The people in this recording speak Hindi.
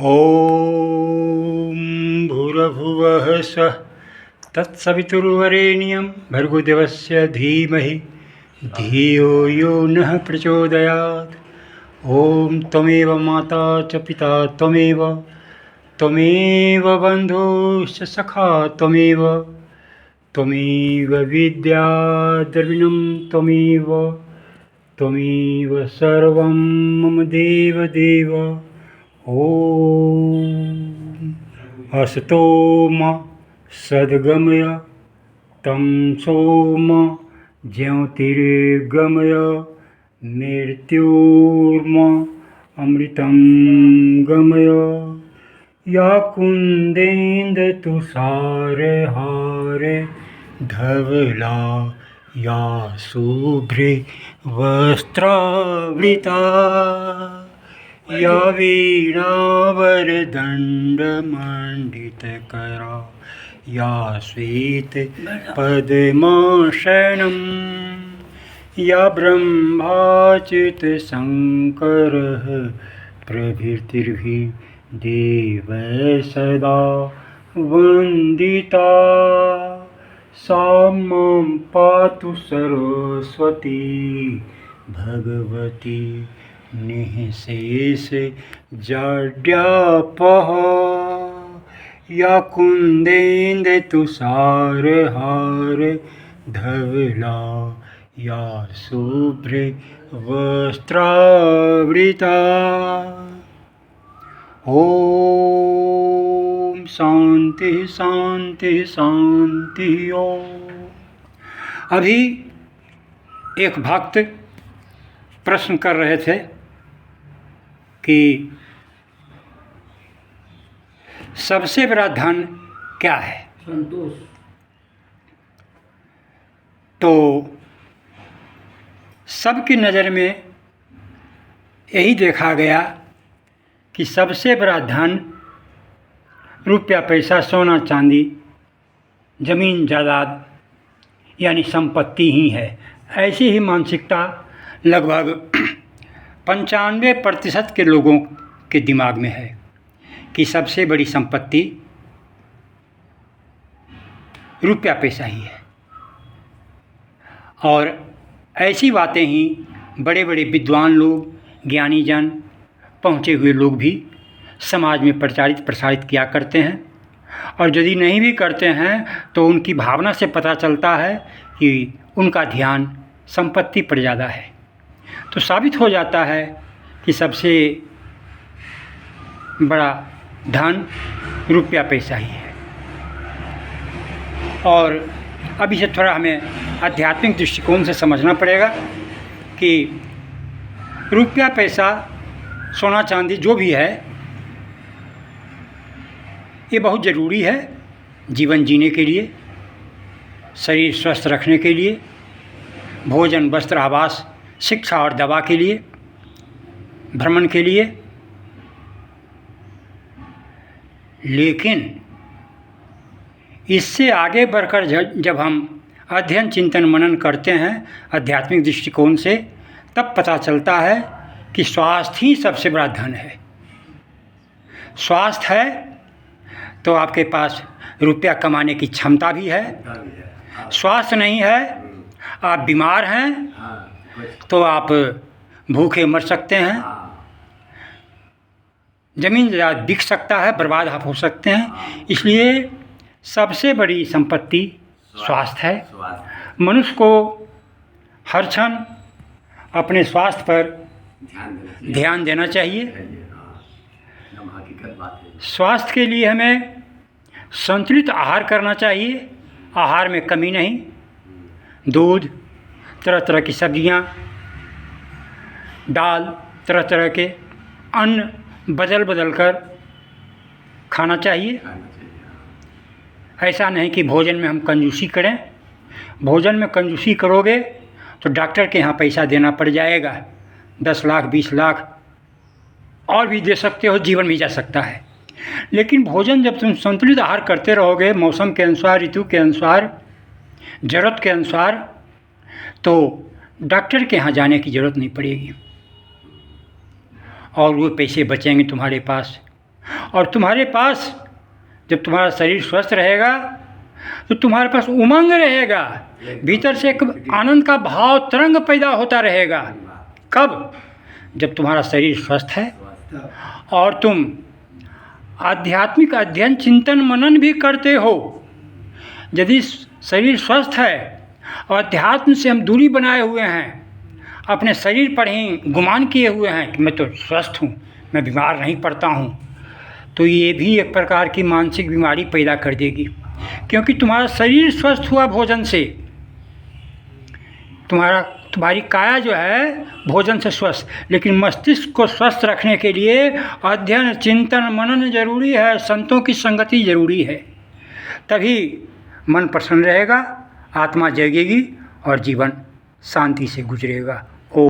ॐ भूर्भुवः स्वः तत्सवितुर्वरेण्यं भर्गोदेवस्य धीमहि धियो यो नः प्रचोदयात्। ॐ त्वमेव माता च पिता त्वमेव बन्धुश्च सखा त्वमेव विद्या द्रविणं त्वमेव सर्वं मम देवदेव। ॐ असतो मा सद्गमय तमसो मा ज्योतिर्गमय मृत्योर्मा अमृतं गमय। या कुन्देन्दुतुषारहारे धवला या शुभ्रे वस्त्रावृता या वीणावरदण्डमण्डितकरा या श्वेतपद्मासनं या ब्रह्माच्युतशङ्करः प्रभृतिर्भिः देवैः सदा वन्दिता। सा मां पातु सरस्वती भगवती निःशेषजाड्यापः। या कुन्देन्दुतुषारहारे धवला या शुभ्रे वस्त्रावृता। ओम शांति शांति शांति। ओम। अभी एक भक्त प्रश्न कर रहे थे कि सबसे बड़ा धन क्या है। संतोष। तो सबकी नज़र में यही देखा गया कि सबसे बड़ा धन रुपया पैसा सोना चांदी ज़मीन जायदाद यानी संपत्ति ही है। ऐसी ही मानसिकता लगभग 95% के लोगों के दिमाग में है कि सबसे बड़ी संपत्ति रुपया पैसा ही है। और ऐसी बातें ही बड़े बड़े विद्वान लोग, ज्ञानी जन, पहुँचे हुए लोग भी समाज में प्रसारित किया करते हैं। और यदि नहीं भी करते हैं तो उनकी भावना से पता चलता है कि उनका ध्यान संपत्ति पर ज़्यादा है। तो साबित हो जाता है कि सबसे बड़ा धन रुपया पैसा ही है। और अब इसे थोड़ा हमें आध्यात्मिक दृष्टिकोण से समझना पड़ेगा कि रुपया पैसा सोना चांदी जो भी है ये बहुत ज़रूरी है जीवन जीने के लिए, शरीर स्वस्थ रखने के लिए, भोजन वस्त्र आवास शिक्षा और दवा के लिए, भ्रमण के लिए। लेकिन इससे आगे बढ़कर जब हम अध्ययन चिंतन मनन करते हैं आध्यात्मिक दृष्टिकोण से, तब पता चलता है कि स्वास्थ्य ही सबसे बड़ा धन है। स्वास्थ्य है तो आपके पास रुपया कमाने की क्षमता भी है। स्वास्थ्य नहीं है, आप बीमार हैं तो आप भूखे मर सकते हैं, ज़मीन जायदाद बिक सकता है, बर्बाद आप हो सकते हैं। इसलिए सबसे बड़ी संपत्ति स्वास्थ्य है। मनुष्य को हर क्षण अपने स्वास्थ्य पर ध्यान देना चाहिए। स्वास्थ्य के लिए हमें संतुलित आहार करना चाहिए। आहार में कमी नहीं, दूध, तरह तरह की सब्जियां, दाल, तरह तरह के अन्न बदल बदल कर खाना चाहिए। ऐसा नहीं कि भोजन में हम कंजूसी करें। भोजन में कंजूसी करोगे तो डॉक्टर के यहाँ पैसा देना पड़ जाएगा, 10 लाख 20 लाख और भी दे सकते हो, जीवन भी जा सकता है। लेकिन भोजन जब तुम संतुलित आहार करते रहोगे, मौसम के अनुसार, ऋतु के अनुसार, ज़रूरत के अनुसार, तो डॉक्टर के यहाँ जाने की ज़रूरत नहीं पड़ेगी और वो पैसे बचेंगे तुम्हारे पास। और तुम्हारे पास जब तुम्हारा शरीर स्वस्थ रहेगा तो तुम्हारे पास उमंग रहेगा, भीतर से एक आनंद का भाव तरंग पैदा होता रहेगा। कब? जब तुम्हारा शरीर स्वस्थ है और तुम आध्यात्मिक अध्ययन चिंतन मनन भी करते हो। यदि शरीर स्वस्थ है और अध्यात्म से हम दूरी बनाए हुए हैं, अपने शरीर पर ही गुमान किए हुए हैं कि मैं तो स्वस्थ हूँ, मैं बीमार नहीं पड़ता हूँ, तो ये भी एक प्रकार की मानसिक बीमारी पैदा कर देगी। क्योंकि तुम्हारा शरीर स्वस्थ हुआ भोजन से, तुम्हारी काया जो है भोजन से स्वस्थ, लेकिन मस्तिष्क को स्वस्थ रखने के लिए अध्ययन चिंतन मनन जरूरी है, संतों की संगति जरूरी है। तभी मन प्रसन्न रहेगा, आत्मा जगेगी और जीवन शांति से गुजरेगा।